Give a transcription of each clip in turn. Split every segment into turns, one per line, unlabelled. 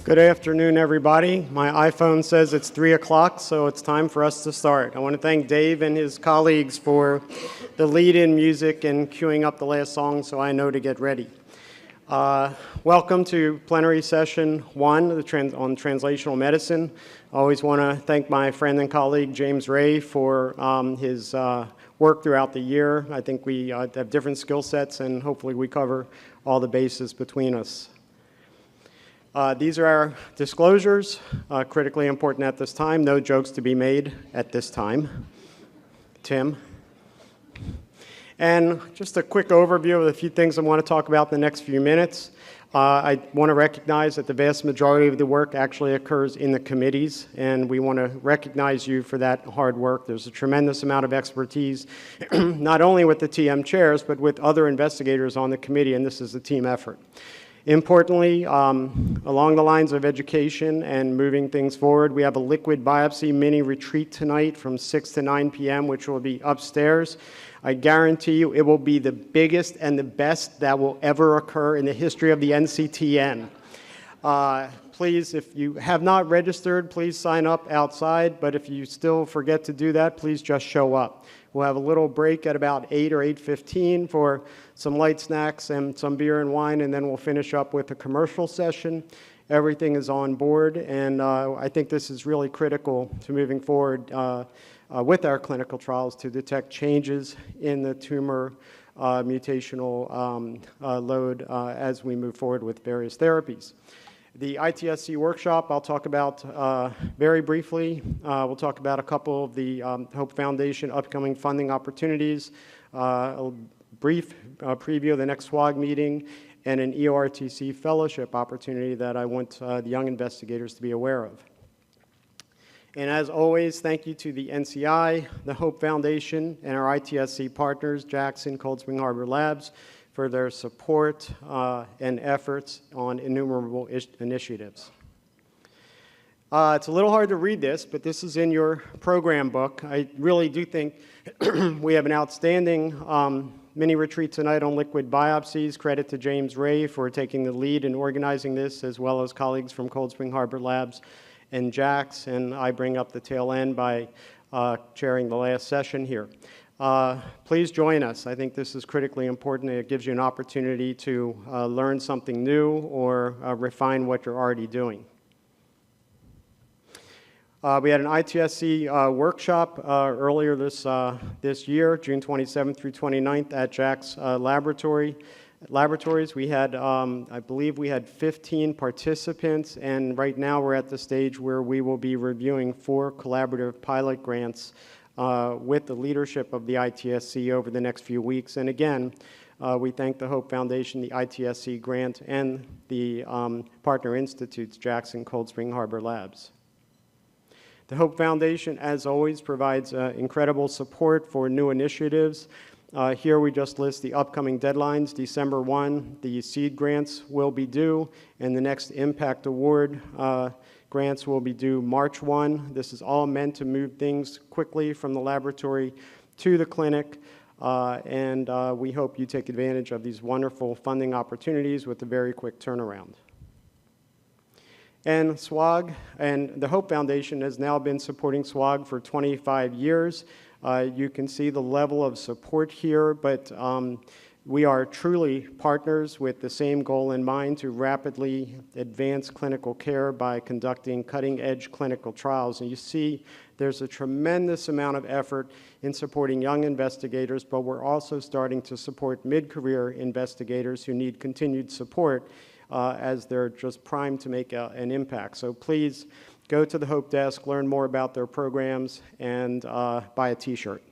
Good afternoon, everybody. My iPhone says it's 3 o'clock, so it's time for us to start. I want to thank Dave and his colleagues for the lead-in music and queuing up the last song so I know to get ready. Welcome to Plenary Session 1 on Translational Medicine. I always want to thank my friend and colleague James Ray for his work throughout the year. I think we have different skill sets, and hopefully we cover all the bases between us. These are our disclosures, critically important at this time. No jokes to be made at this time. Tim. And just a quick overview of a few things I want to talk about in the next few minutes. I want to recognize that the vast majority of the work actually occurs in the committees, and we want to recognize you for that hard work. There's a tremendous amount of expertise, not only with the TM chairs, but with other investigators on the committee, and this is a team effort. Importantly, along the lines of education and moving things forward, we have a liquid biopsy mini retreat tonight from 6 to 9 p.m., which will be upstairs. I guarantee you it will be the biggest and the best that will ever occur in the history of the NCTN. Please, if you have not registered, please sign up outside, but if you still forget to do that, please just show up. We'll have a little break at about 8 or 8:15 for some light snacks and some beer and wine, and then we'll finish up with a commercial session. Everything is on board, and I think this is really critical to moving forward with our clinical trials to detect changes in the tumor mutational load as we move forward with various therapies. The ITSC Workshop, I'll talk about very briefly. We'll talk about a couple of the Hope Foundation upcoming funding opportunities, a brief preview of the next SWOG meeting, and an EORTC Fellowship opportunity that I want the young investigators to be aware of. And as always, thank you to the NCI, the Hope Foundation, and our ITSC partners, Jackson, Cold Spring Harbor Labs, for their support and efforts on innumerable initiatives. It's a little hard to read this, but this is in your program book. I really do think we have an outstanding mini retreat tonight on liquid biopsies. Credit to James Ray for taking the lead in organizing this, as well as colleagues from Cold Spring Harbor Labs and JAX, and I bring up the tail end by chairing the last session here. Please join us. I think this is critically important. It gives you an opportunity to learn something new or refine what you're already doing. We had an ITSC workshop earlier this year, June 27th through 29th at JAX Laboratories. We had, I believe we had 15 participants, and right now we're at the stage where we will be reviewing 4 collaborative pilot grants with the leadership of the ITSC over the next few weeks. And again, we thank the Hope Foundation, the ITSC grant, and the partner institutes, Jackson, Cold Spring Harbor Labs. The Hope Foundation, as always, provides incredible support for new initiatives. Here we just list the upcoming deadlines. December 1, the seed grants will be due, and the next impact award grants will be due March 1. This is all meant to move things quickly from the laboratory to the clinic, and we hope you take advantage of these wonderful funding opportunities with a very quick turnaround. And SWOG and the Hope Foundation has now been supporting SWOG for 25 years. You can see the level of support here, but we are truly partners with the same goal in mind to rapidly advance clinical care by conducting cutting-edge clinical trials. And you see there's a tremendous amount of effort in supporting young investigators, but we're also starting to support mid-career investigators who need continued support as they're just primed to make an impact. So please go to the Hope Desk, learn more about their programs, and buy a t-shirt.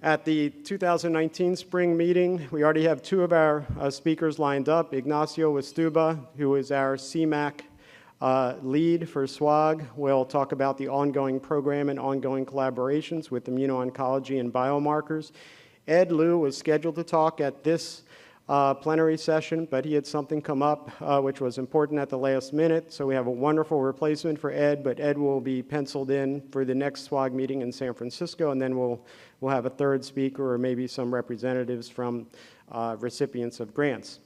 At the 2019 spring meeting, we already have 2 of our speakers lined up. Ignacio Westuba, who is our CMAC lead for SWOG, will talk about the ongoing program and ongoing collaborations with immuno-oncology and biomarkers. Ed Liu was scheduled to talk at this plenary session, but he had something come up which was important at the last minute, so we have a wonderful replacement for Ed, but Ed will be penciled in for the next SWOG meeting in San Francisco, and then we'll have a third speaker or maybe some representatives from recipients of grants.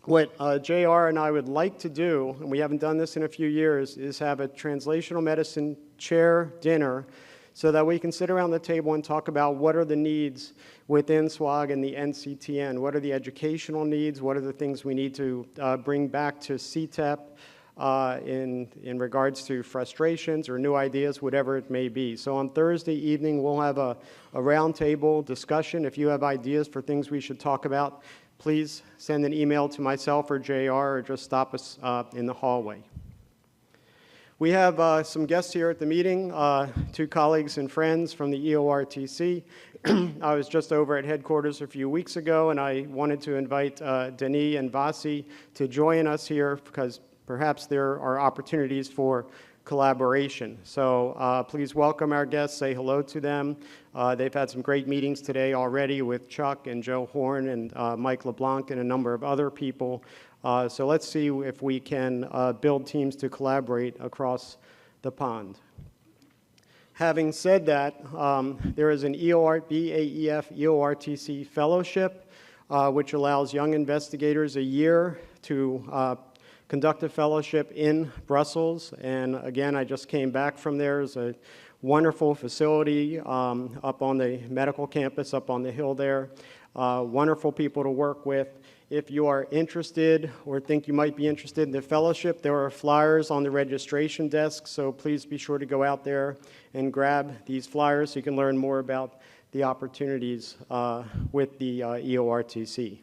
What JR and I would like to do, and we haven't done this in a few years, is have a translational medicine chair dinner so that we can sit around the table and talk about what are the needs within SWOG and the NCTN. What are the educational needs? What are the things we need to bring back to CTEP in regards to frustrations or new ideas, whatever it may be. So on Thursday evening, we'll have a roundtable discussion. If you have ideas for things we should talk about, please send an email to myself or JR, or just stop us in the hallway. We have some guests here at the meeting, two colleagues and friends from the EORTC. I was just over at headquarters a few weeks ago, and I wanted to invite Denis and Vasi to join us here because perhaps there are opportunities for collaboration. So please welcome our guests, say hello to them. They've had some great meetings today already with Chuck and Joe Horn and Mike LeBlanc and a number of other people. So let's see if we can build teams to collaborate across the pond. Having said that, there is an BAEF-EORTC Fellowship, which allows young investigators a year to conduct a fellowship in Brussels. And again, I just came back from there. It's a wonderful facility up on the medical campus, up on the hill there. Wonderful people to work with. If you are interested or think you might be interested in the fellowship, there are flyers on the registration desk, so please be sure to go out there and grab these flyers so you can learn more about the opportunities with the EORTC.